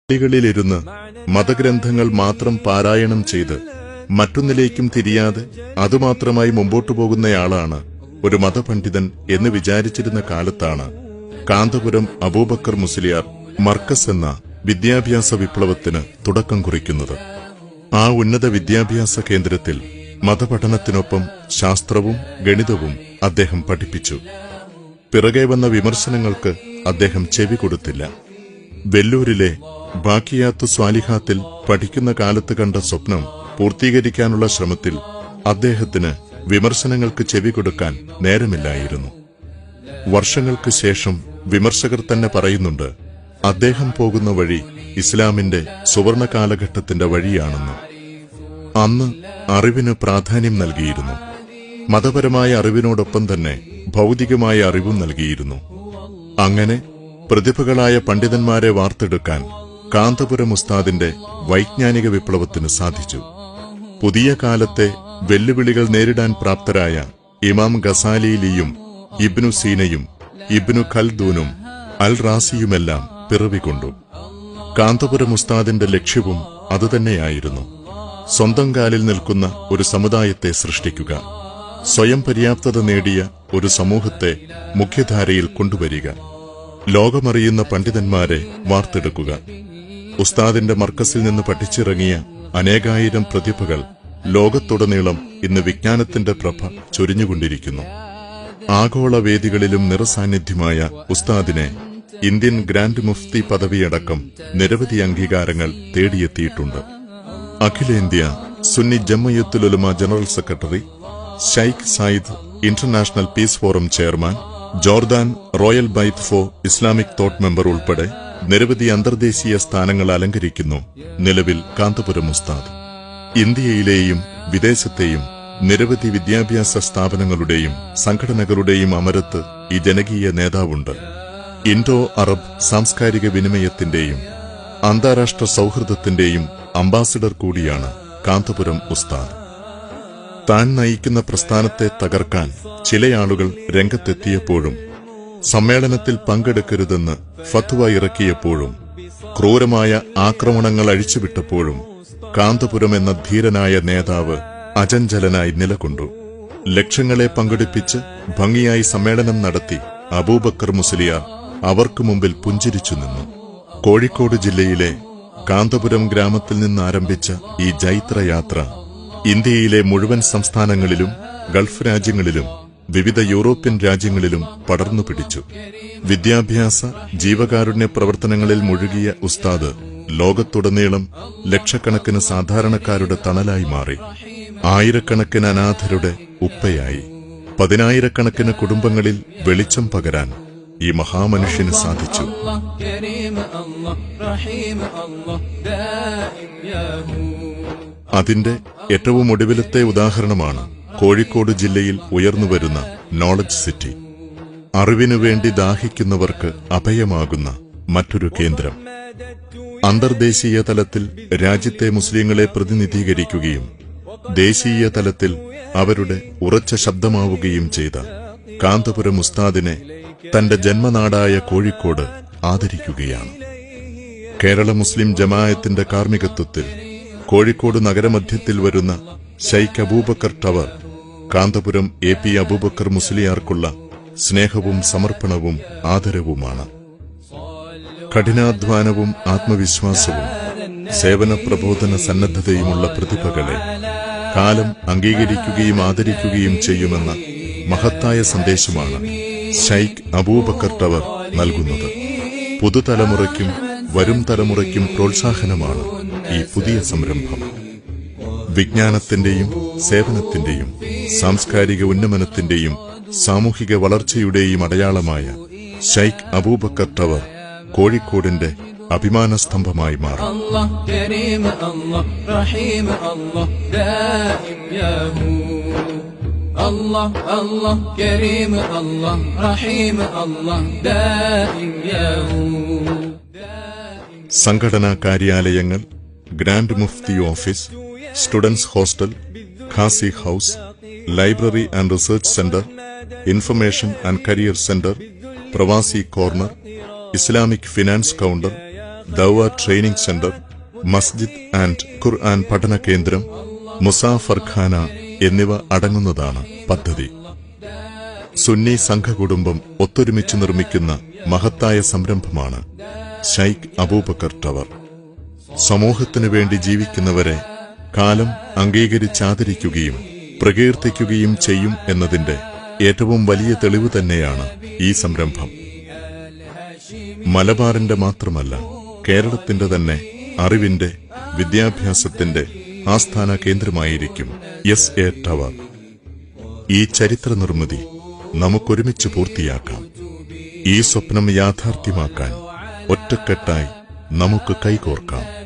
പള്ളികളിലിരുന്ന് മതഗ്രന്ഥങ്ങൾ മാത്രം പാരായണം ചെയ്ത് മറ്റൊന്നിലേക്കും തിരിയാതെ അതുമാത്രമായി മുമ്പോട്ടു പോകുന്നയാളാണ് ഒരു മതപണ്ഡിതൻ എന്ന് വിചാരിച്ചിരുന്ന കാലത്താണ് കാന്തപുരം അബൂബക്കർ മുസ്ലിയാർ മർക്കസ് എന്ന വിദ്യാഭ്യാസ വിപ്ലവത്തിന് തുടക്കം കുറിക്കുന്നത്. ആ ഉന്നത വിദ്യാഭ്യാസ കേന്ദ്രത്തിൽ മതപഠനത്തിനൊപ്പം ശാസ്ത്രവും ഗണിതവും അദ്ദേഹം പഠിപ്പിച്ചു. പിറകെ വന്ന വിമർശനങ്ങൾക്ക് അദ്ദേഹം ചെവി കൊടുത്തില്ല. വെല്ലൂരിലെ ബാക്കിയാത്തു സ്വാലിഹാത്തിൽ പഠിക്കുന്ന കാലത്ത് കണ്ട സ്വപ്നം പൂർത്തീകരിക്കാനുള്ള ശ്രമത്തിൽ അദ്ദേഹത്തിന് വിമർശനങ്ങൾക്ക് ചെവി കൊടുക്കാൻ നേരമില്ലായിരുന്നു. വർഷങ്ങൾക്ക് ശേഷം വിമർശകർ തന്നെ പറയുന്നുണ്ട്, അദ്ദേഹം പോകുന്ന വഴി ഇസ്ലാമിന്റെ സുവർണ കാലഘട്ടത്തിന്റെ വഴിയാണെന്ന്. അന്ന് അറിവിന് പ്രാധാന്യം നൽകിയിരുന്നു. മതപരമായ അറിവിനോടൊപ്പം തന്നെ ഭൗതികമായ അറിവും നൽകിയിരുന്നു. അങ്ങനെ പ്രതിഭകളായ പണ്ഡിതന്മാരെ വാർത്തെടുക്കാൻ കാന്തപുരം ഉസ്താദിന്റെ വൈജ്ഞാനിക വിപ്ലവത്തിന് സാധിച്ചു. പുതിയ കാലത്തെ വെല്ലുവിളികൾ നേരിടാൻ പ്രാപ്തരായ ഇമാം ഗസാലിയും ഇബ്നു സീനയും ഇബ്നു ഖൽദൂനും അൽ റാസിയുമെല്ലാം പിറവികൊണ്ടു. കാന്തപുരം ഉസ്താദിന്റെ ലക്ഷ്യവും അതുതന്നെയായിരുന്നു. സ്വന്തം കാലിൽ നിൽക്കുന്ന ഒരു സമുദായത്തെ സൃഷ്ടിക്കുക, സ്വയം പര്യാപ്തത നേടിയ ഒരു സമൂഹത്തെ മുഖ്യധാരയിൽ കൊണ്ടുവരിക, ലോകമറിയുന്ന പണ്ഡിതന്മാരെ വാർത്തെടുക്കുക. ഉസ്താദിന്റെ മർക്കസിൽ നിന്ന് പഠിച്ചിറങ്ങിയ അനേകായിരം പ്രതിഭകൾ ലോകത്തുടനീളം ഇന്ന് വിജ്ഞാനത്തിന്റെ പ്രഭ ചൊരിഞ്ഞുകൊണ്ടിരിക്കുന്നു. ആഗോള വേദികളിലും നിറസാന്നിധ്യമായ ഉസ്താദിനെ ഇന്ത്യൻ ഗ്രാൻഡ് മുഫ്തി പദവിയടക്കം നിരവധി അംഗീകാരങ്ങൾ തേടിയെത്തിയിട്ടുണ്ട്. അഖിലേന്ത്യാ സുന്നി ജംഇയ്യത്തുൽ ഉലമ general secretary, Sheikh Zayed international peace forum chairman, Jordan royal Bayt for Islamic thought member ഉൾപ്പെടെ നിരവധി അന്തർദേശീയ സ്ഥാനങ്ങൾ അലങ്കരിക്കുന്നു നിലവിൽ കാന്തപുരം ഉസ്താദ്. ഇന്ത്യയിലെയും വിദേശത്തെയും നിരവധി വിദ്യാഭ്യാസ സ്ഥാപനങ്ങളുടെയും സംഘടനകളുടെയും അമരത്ത് ഈ ജനകീയ നേതാവുണ്ട്. ഇൻഡോ അറബ് സാംസ്കാരിക വിനിമയത്തിന്റെയും അന്താരാഷ്ട്ര സൗഹൃദത്തിന്റെയും അംബാസിഡർ കൂടിയാണ് കാന്തപുരം ഉസ്താദ്. താൻ നയിക്കുന്ന പ്രസ്ഥാനത്തെ തകർക്കാൻ ചിലയാളുകൾ രംഗത്തെത്തിയപ്പോഴും സമ്മേളനത്തിൽ പങ്കെടുക്കരുതെന്ന് ഫത്വ ഇറക്കിയപ്പോഴും ക്രൂരമായ ആക്രമണങ്ങൾ അഴിച്ചുവിട്ടപ്പോഴും കാന്തപുരം എന്ന ധീരനായ നേതാവ് അചഞ്ചലനായി നിലകൊണ്ടു. ലക്ഷങ്ങളെ പങ്കെടുപ്പിച്ച് ഭംഗിയായി സമ്മേളനം നടത്തി അബൂബക്കർ മുസ്ലിയാർ അവർക്ക് മുമ്പിൽ പുഞ്ചിരിച്ചു നിന്നു. കോഴിക്കോട് ജില്ലയിലെ കാന്തപുരം ഗ്രാമത്തിൽ നിന്നാരംഭിച്ച ഈ ജൈത്രയാത്ര ഇന്ത്യയിലെ മുഴുവൻ സംസ്ഥാനങ്ങളിലും ഗൾഫ് രാജ്യങ്ങളിലും വിവിധ യൂറോപ്യൻ രാജ്യങ്ങളിലും പടർന്നു പിടിച്ചു. വിദ്യാഭ്യാസ ജീവകാരുണ്യ പ്രവർത്തനങ്ങളിൽ മുഴുകിയ ഉസ്താദ് ലോകത്തുടനീളം ലക്ഷക്കണക്കിന് സാധാരണക്കാരുടെ തണലായി മാറി. ആയിരക്കണക്കിന് അനാഥരുടെ ഉപ്പയായി. പതിനായിരക്കണക്കിന് കുടുംബങ്ങളിൽ വെളിച്ചം പകരാൻ ഈ മഹാമനുഷ്യന് സാധിച്ചു. അതിന്റെ ഏറ്റവും ഒടുവിലത്തെ ഉദാഹരണമാണ് കോഴിക്കോട് ജില്ലയിൽ ഉയർന്നുവരുന്ന നോളജ് സിറ്റി. അറിവിനുവേണ്ടി ദാഹിക്കുന്നവർക്ക് അഭയമാകുന്ന മറ്റൊരു കേന്ദ്രം. അന്തർദേശീയ തലത്തിൽ രാജ്യത്തെ മുസ്ലിങ്ങളെ പ്രതിനിധീകരിക്കുകയും ദേശീയ തലത്തിൽ അവരുടെ ഉറച്ച ശബ്ദമാവുകയും ചെയ്ത കാന്തപുരം ഉസ്താദിനെ തന്റെ ജന്മനാടായ കോഴിക്കോട് ആദരിക്കുകയാണ്. കേരള മുസ്ലിം ജമാഅത്തിന്റെ കാർമ്മികത്വത്തിൽ കോഴിക്കോട് നഗരമധ്യത്തിൽ വരുന്ന ഷൈഖ് അബൂബക്കർ ടവർ കാന്തപുരം AP അബൂബക്കർ മുസ്ലിയാർക്കുള്ള സ്നേഹവും സമർപ്പണവും ആദരവുമാണ്. കഠിനാധ്വാനവും ആത്മവിശ്വാസവും സേവന പ്രബോധന സന്നദ്ധതയുമുള്ള പ്രതിഭകളെ കാലം അംഗീകരിക്കുകയും ആദരിക്കുകയും ചെയ്യുമെന്ന മഹത്തായ സന്ദേശമാണ് ഷൈഖ് അബൂബക്കർ ടവർ നൽകുന്നത്. പുതുതലമുറയ്ക്കും വരും തലമുറയ്ക്കും പ്രോത്സാഹനമാണ് ഈ പുതിയ സംരംഭം. വിജ്ഞാനത്തിന്റെയും സേവനത്തിന്റെയും സാംസ്കാരിക ഉന്നമനത്തിന്റെയും സാമൂഹിക വളർച്ചയുടെയും അടയാളമായ ഷൈഖ് അബൂബക്കർ ടവർ കോഴിക്കോടിന്റെ അഭിമാനസ്തംഭമായി മാറും. الله الله كريم الله رحيم الله دائم يا هو. സംഘടനാ കാര്യാലയങ്ങൾ, ഗ്രാൻഡ് മുഫ്തി ഓഫീസ്, സ്റ്റുഡൻസ് ഹോസ്റ്റൽ, ഖാസി house, library and research centre, information and career centre, പ്രവാസി കോർണർ, ഇസ്ലാമിക് ഫിനാൻസ് കൗണ്ടർ, ദഅ്വ ട്രെയിനിംഗ് സെന്റർ, മസ്ജിദ് ആൻഡ് ഖുർആൻ പഠന കേന്ദ്രം, മുസാഫർഖാന എന്നിവ അടങ്ങുന്നതാണ് പദ്ധതി. സുന്നി സംഘകുടുംബം ഒത്തൊരുമിച്ച് നിർമ്മിക്കുന്ന മഹത്തായ സംരംഭമാണ് ശൈഖ് അബൂബക്കർ ടവർ. സമൂഹത്തിനു വേണ്ടി ജീവിക്കുന്നവരെ കാലം അംഗീകരിച്ചാദരിക്കുകയും പ്രകീർത്തിക്കുകയും ചെയ്യും എന്നതിന്റെ ഏറ്റവും വലിയ തെളിവ് തന്നെയാണ് ഈ സംരംഭം. മലബാറിന്റെ മാത്രമല്ല, കേരളത്തിന്റെ തന്നെ അറിവിന്റെ, വിദ്യാഭ്യാസത്തിന്റെ ആസ്ഥാന കേന്ദ്രമായിരിക്കും SA ടവർ. ഈ ചരിത്ര നിർമ്മിതി നമുക്കൊരുമിച്ച് പൂർത്തിയാക്കാം. ഈ സ്വപ്നം യാഥാർത്ഥ്യമാക്കാൻ ഒറ്റക്കെട്ടായി നമുക്ക് കൈകോർക്കാം.